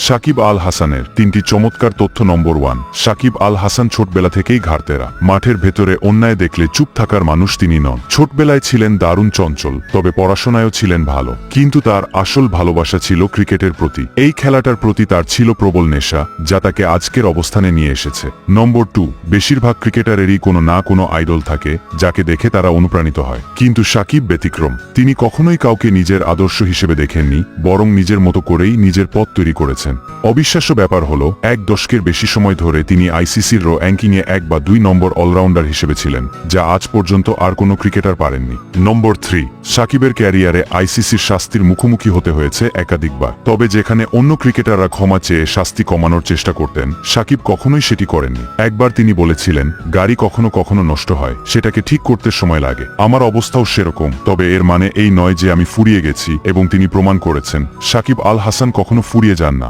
সাকিব আল হাসানের 3টি চমৎকার তথ্য। নম্বর 1, সাকিব আল হাসান ছোটবেলা থেকেই ঘাড়তেরা। মাঠের ভেতরে অন্যায় দেখলে চুপ থাকার মানুষ তিনি নন। ছোটবেলায় ছিলেন দারুণ চঞ্চল, তবে পড়াশোনায়ও ছিলেন ভালো। কিন্তু তার আসল ভালোবাসা ছিল ক্রিকেটের প্রতি। এই খেলাটার প্রতি তার ছিল প্রবল নেশা, যা তাকে আজকের অবস্থানে নিয়ে এসেছে। নম্বর 2, বেশিরভাগ ক্রিকেটারেরই কোনো না কোনো আইডল থাকে, যাকে দেখে তারা অনুপ্রাণিত হয়। কিন্তু সাকিব ব্যতিক্রম। তিনি কখনোই কাউকে নিজের আদর্শ হিসেবে দেখেননি, বরং নিজের মতো করেই নিজের পথ তৈরি করেছেন। অবিশ্বাস্য ব্যাপার হলো, এক দশকের বেশি সময় ধরে তিনি আইসিসির র্যাঙ্কিংয়ে 1 বা 2 নম্বর অলরাউন্ডার হিসেবে ছিলেন, যা আজ পর্যন্ত আর কোনো ক্রিকেটার পারেননি। নম্বর 3, সাকিবের ক্যারিয়ারে আইসিসির শাস্তির মুখোমুখি হতে হয়েছে একাধিকবার। তবে যেখানে অন্য ক্রিকেটাররা ক্ষমা চেয়ে শাস্তি কমানোর চেষ্টা করতেন, সাকিব কখনোই সেটি করেননি। একবার তিনি বলেছিলেন, গাড়ি কখনো কখনো নষ্ট হয়, সেটাকে ঠিক করতে সময় লাগে। আমার অবস্থাও সেরকম, তবে এর মানে এই নয় যে আমি ফুরিয়ে গেছি, এবং তিনি প্রমাণ করেছেন সাকিব আল হাসান কখনো ফুরিয়ে যান না।